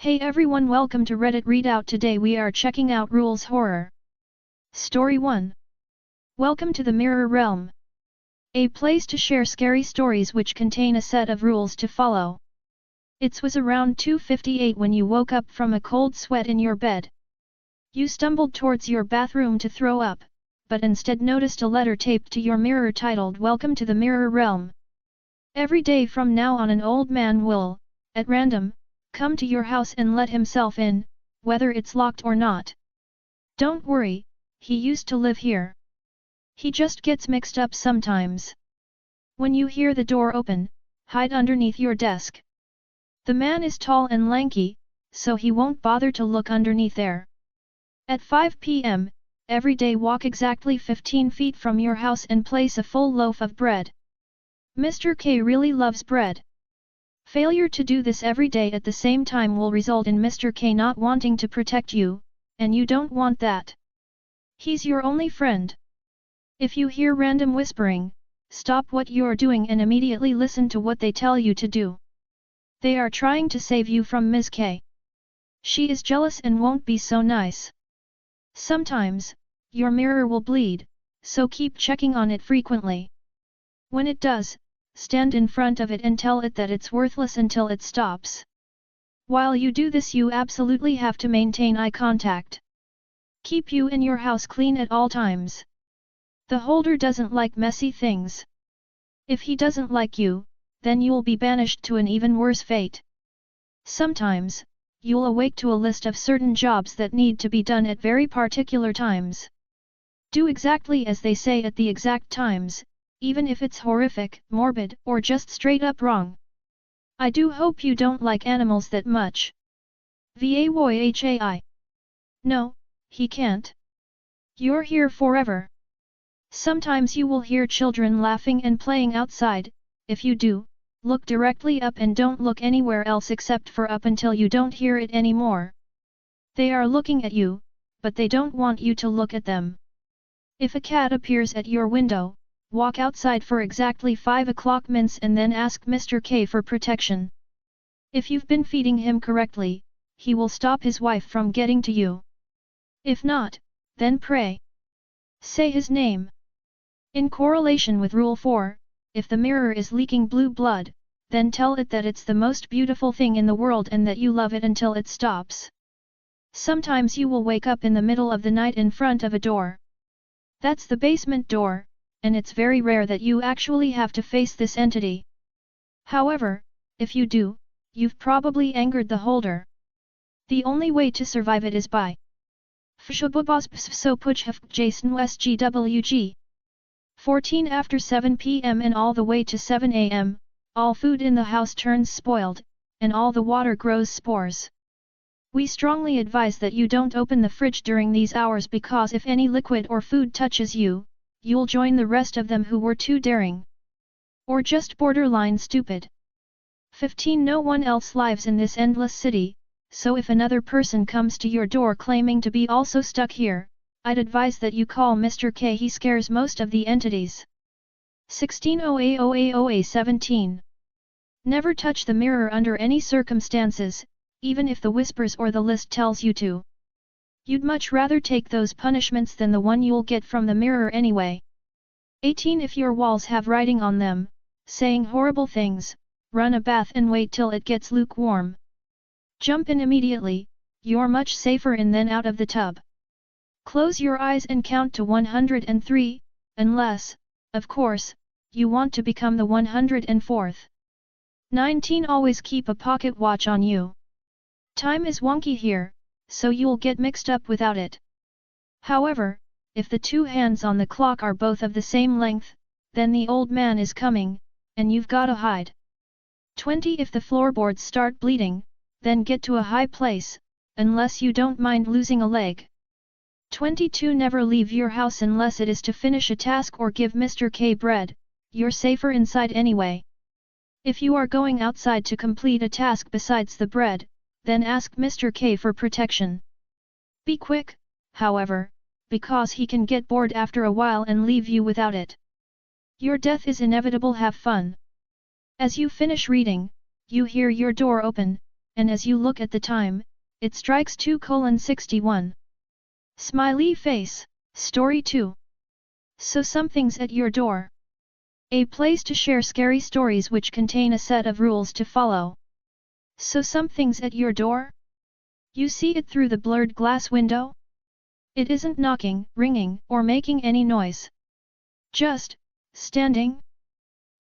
Hey everyone, welcome to Reddit Readout. Today we are checking out Rules Horror. Story 1. Welcome to the Mirror Realm. A place to share scary stories which contain a set of rules to follow. It was around 2:58 when you woke up from a cold sweat in your bed. You stumbled towards your bathroom to throw up, but instead noticed a letter taped to your mirror titled Welcome to the Mirror Realm. Every day from now on an old man will, at random, come to your house and let himself in, whether it's locked or not. Don't worry, he used to live here. He just gets mixed up sometimes. When you hear the door open, hide underneath your desk. The man is tall and lanky, so he won't bother to look underneath there. At 5 p.m., every day walk exactly 15 feet from your house and place a full loaf of bread. Mr. K really loves bread. Failure to do this every day at the same time will result in Mr. K not wanting to protect you, and you don't want that. He's your only friend. If you hear random whispering, stop what you're doing and immediately listen to what they tell you to do. They are trying to save you from Ms. K. She is jealous and won't be so nice. Sometimes, your mirror will bleed, so keep checking on it frequently. When it does, stand in front of it and tell it that it's worthless until it stops. While you do this, you absolutely have to maintain eye contact. Keep you and your house clean at all times. The holder doesn't like messy things. If he doesn't like you, then you'll be banished to an even worse fate. Sometimes, you'll awake to a list of certain jobs that need to be done at very particular times. Do exactly as they say at the exact times, even if it's horrific, morbid, or just straight up wrong. I do hope you don't like animals that much. Voyhai. No, he can't. You're here forever. Sometimes you will hear children laughing and playing outside. If you do, look directly up and don't look anywhere else except for up until you don't hear it anymore. They are looking at you, but they don't want you to look at them. If a cat appears at your window, walk outside for exactly 5 o'clock minutes and then ask Mr. K for protection. If you've been feeding him correctly, he will stop his wife from getting to you. If not, then pray. Say his name. In correlation with Rule 4, if the mirror is leaking blue blood, then tell it that it's the most beautiful thing in the world and that you love it until it stops. Sometimes you will wake up in the middle of the night in front of a door. That's the basement door, and it's very rare that you actually have to face this entity. However, if you do, you've probably angered the holder. The only way to survive it is by Jason 14 after 7 p.m. and all the way to 7 a.m., all food in the house turns spoiled, and all the water grows spores. We strongly advise that you don't open the fridge during these hours because if any liquid or food touches you, you'll join the rest of them who were too daring. Or just borderline stupid. 15. No one else lives in this endless city, so if another person comes to your door claiming to be also stuck here, I'd advise that you call Mr. K. He scares most of the entities. 16. 17. Never touch the mirror under any circumstances, even if the whispers or the list tells you to. You'd much rather take those punishments than the one you'll get from the mirror anyway. 18. If your walls have writing on them, saying horrible things, run a bath and wait till it gets lukewarm. Jump in immediately, you're much safer in than out of the tub. Close your eyes and count to 103, unless, of course, you want to become the 104th. 19. Always keep a pocket watch on you. Time is wonky here, so you'll get mixed up without it. However, if the two hands on the clock are both of the same length, then the old man is coming, and you've gotta hide. 20. If the floorboards start bleeding, then get to a high place, unless you don't mind losing a leg. 22. Never leave your house unless it is to finish a task or give Mr. K bread, you're safer inside anyway. If you are going outside to complete a task besides the bread, then ask Mr. K for protection. Be quick, however, because he can get bored after a while and leave you without it. Your death is inevitable. Have fun. As you finish reading, you hear your door open, and as you look at the time, it strikes 2:61. Smiley face. Story 2. So something's at your door. A place to share scary stories which contain a set of rules to follow. So something's at your door? You see it through the blurred glass window? It isn't knocking, ringing, or making any noise. Just standing?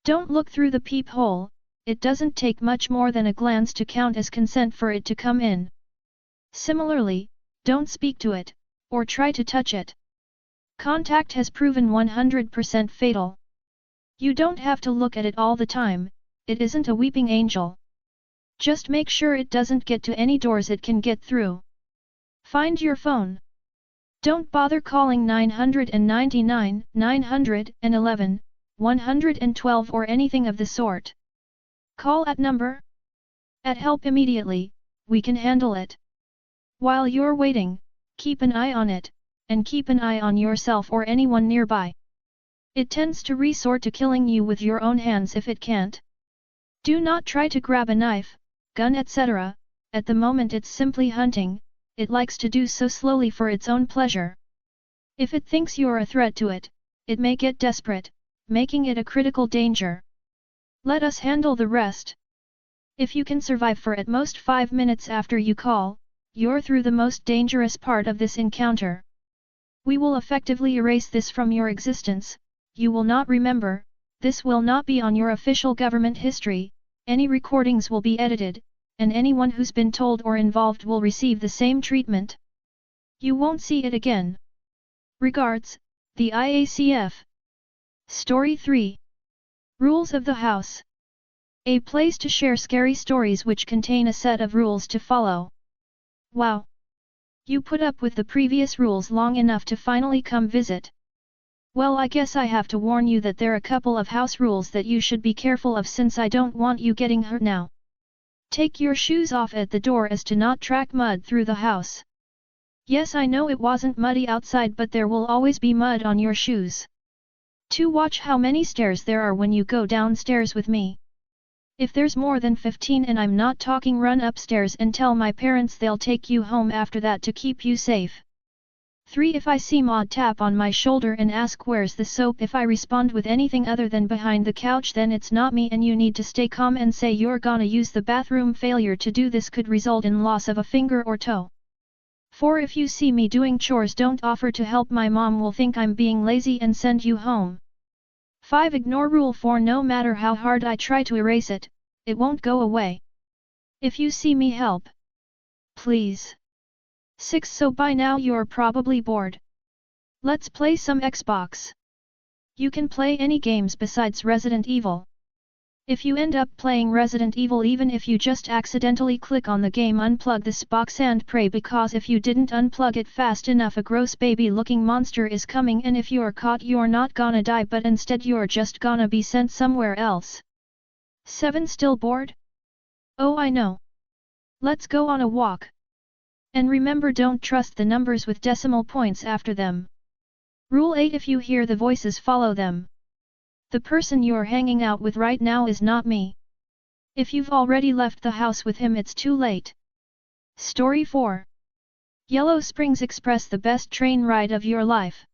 Don't look through the peephole, it doesn't take much more than a glance to count as consent for it to come in. Similarly, don't speak to it, or try to touch it. Contact has proven 100% fatal. You don't have to look at it all the time, it isn't a weeping angel. Just make sure it doesn't get to any doors it can get through. Find your phone. Don't bother calling 999, 911, 112 or anything of the sort. Call at number. At help immediately, we can handle it. While you're waiting, keep an eye on it, and keep an eye on yourself or anyone nearby. It tends to resort to killing you with your own hands if it can't. Do not try to grab a knife, gun etc., at the moment it's simply hunting, it likes to do so slowly for its own pleasure. If it thinks you're a threat to it, it may get desperate, making it a critical danger. Let us handle the rest. If you can survive for at most 5 minutes after you call, you're through the most dangerous part of this encounter. We will effectively erase this from your existence, you will not remember, this will not be on your official government history, any recordings will be edited, and anyone who's been told or involved will receive the same treatment. You won't see it again. Regards, the IACF. Story 3. Rules of the House. A place to share scary stories which contain a set of rules to follow. Wow! You put up with the previous rules long enough to finally come visit. Well, I guess I have to warn you that there are a couple of house rules that you should be careful of since I don't want you getting hurt now. Take your shoes off at the door as to not track mud through the house. Yes, I know it wasn't muddy outside, but there will always be mud on your shoes. 2. Watch how many stairs there are when you go downstairs with me. If there's more than 15 and I'm not talking, run upstairs and tell my parents, they'll take you home after that to keep you safe. 3. If I see Maud tap on my shoulder and ask where's the soap, if I respond with anything other than behind the couch, then it's not me and you need to stay calm and say you're gonna use the bathroom. Failure to do this could result in loss of a finger or toe. 4. If you see me doing chores, don't offer to help, my mom will think I'm being lazy and send you home. 5. Ignore Rule 4. No matter how hard I try to erase it, it won't go away. If you see me, help. Please. 6. So by now you're probably bored. Let's play some Xbox. You can play any games besides Resident Evil. If you end up playing Resident Evil, even if you just accidentally click on the game, unplug this box and pray, because if you didn't unplug it fast enough, a gross baby looking monster is coming, and if you're caught, you're not gonna die but instead you're just gonna be sent somewhere else. 7. Still bored? Oh, I know. Let's go on a walk. And remember, don't trust the numbers with decimal points after them. Rule 8. If you hear the voices, follow them. The person you're hanging out with right now is not me. If you've already left the house with him, it's too late. Story 4. Yellow Springs Express, the best train ride of your life.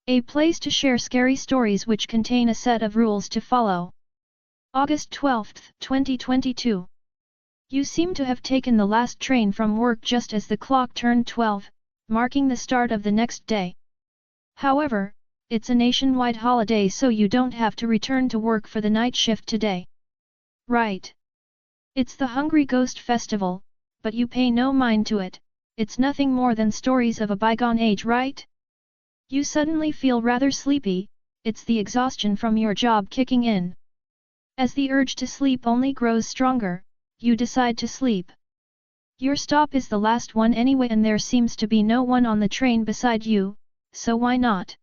A place to share scary stories which contain a set of rules to follow. August 12, 2022. You seem to have taken the last train from work just as the clock turned 12, marking the start of the next day. However, it's a nationwide holiday, so you don't have to return to work for the night shift today. Right. It's the Hungry Ghost Festival, but you pay no mind to it, it's nothing more than stories of a bygone age, right? You suddenly feel rather sleepy, it's the exhaustion from your job kicking in. As the urge to sleep only grows stronger, you decide to sleep. Your stop is the last one anyway, and there seems to be no one on the train beside you, so why not?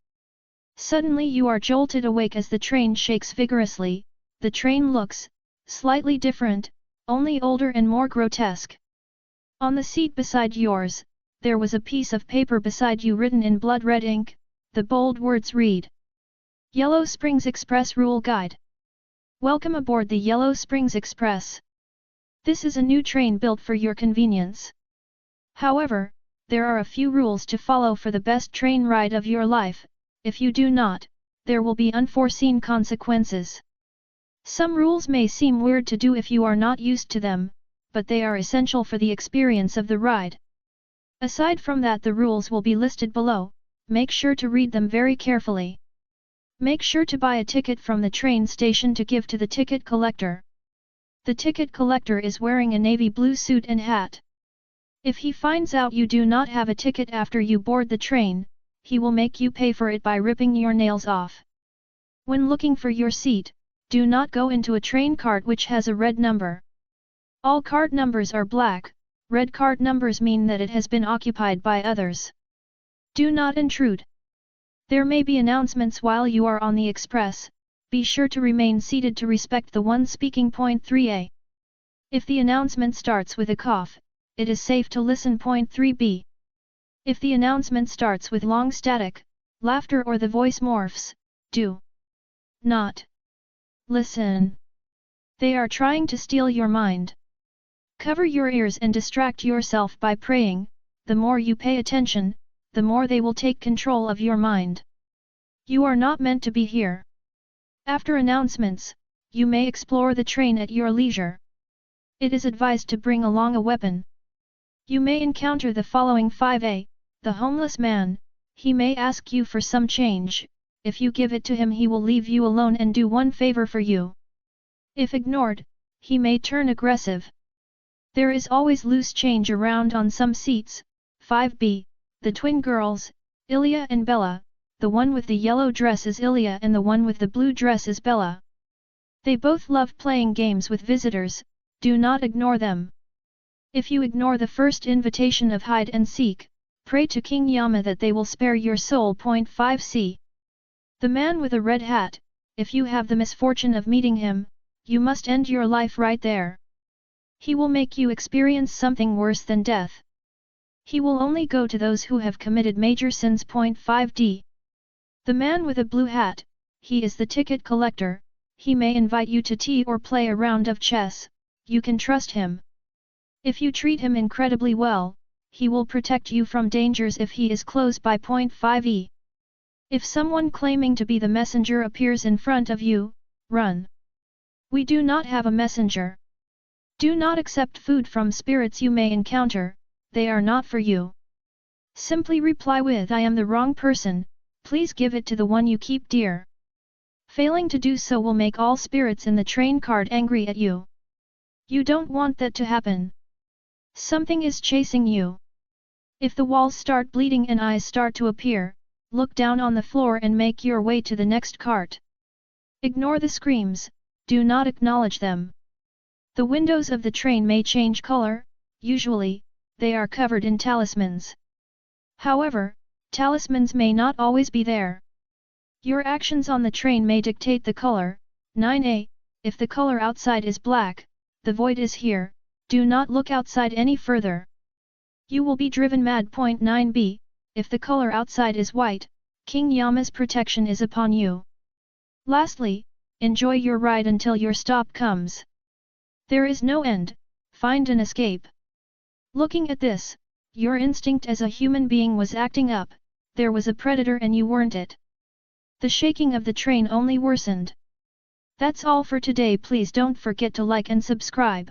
Suddenly you are jolted awake as the train shakes vigorously. The train looks slightly different, only older and more grotesque. On the seat beside yours, there was a piece of paper beside you written in blood red ink. The bold words read: Yellow Springs Express Rule Guide. Welcome aboard the Yellow Springs Express. This is a new train built for your convenience. However, there are a few rules to follow for the best train ride of your life. If you do not, there will be unforeseen consequences. Some rules may seem weird to do if you are not used to them, but they are essential for the experience of the ride. Aside from that, the rules will be listed below. Make sure to read them very carefully. Make sure to buy a ticket from the train station to give to the ticket collector. The ticket collector is wearing a navy blue suit and hat. If he finds out you do not have a ticket after you board the train, he will make you pay for it by ripping your nails off. When looking for your seat, do not go into a train cart which has a red number. All cart numbers are black. Red cart numbers mean that it has been occupied by others. Do not intrude. There may be announcements while you are on the express. Be sure to remain seated to respect the one speaking. Point 3a. If the announcement starts with a cough, it is safe to listen. Point 3b. If the announcement starts with long static, laughter or the voice morphs, do not listen. They are trying to steal your mind. Cover your ears and distract yourself by praying. The more you pay attention, the more they will take control of your mind. You are not meant to be here. After announcements, you may explore the train at your leisure. It is advised to bring along a weapon. You may encounter the following. 5a. The homeless man. He may ask you for some change. If you give it to him, he will leave you alone and do one favor for you. If ignored, he may turn aggressive. There is always loose change around on some seats. 5b. The twin girls, Ilya and Bella. The one with the yellow dress is Ilya and the one with the blue dress is Bella. They both love playing games with visitors. Do not ignore them. If you ignore the first invitation of hide and seek, pray to King Yama that they will spare your soul. Point 5c. The man with a red hat. If you have the misfortune of meeting him, you must end your life right there. He will make you experience something worse than death. He will only go to those who have committed major sins. Point 5d. The man with a blue hat. He is the ticket collector. He may invite you to tea or play a round of chess. You can trust him. If you treat him incredibly well, he will protect you from dangers if he is close by. Point 5e. If someone claiming to be the messenger appears in front of you, run. We do not have a messenger. Do not accept food from spirits you may encounter. They are not for you. Simply reply with "I am the wrong person, please give it to the one you keep dear." Failing to do so will make all spirits in the train cart angry at you. You don't want that to happen. Something is chasing you. If the walls start bleeding and eyes start to appear, look down on the floor and make your way to the next cart. Ignore the screams, do not acknowledge them. The windows of the train may change color. Usually, they are covered in talismans. However, talismans may not always be there. Your actions on the train may dictate the color. 9a. If the color outside is black, the void is here. Do not look outside any further. You will be driven mad. Point 9b. If the color outside is white, King Yama's protection is upon you. Lastly, enjoy your ride until your stop comes. There is no end. Find an escape. Looking at this, your instinct as a human being was acting up. There was a predator and you weren't it. The shaking of the train only worsened. That's all for today. Please don't forget to like and subscribe.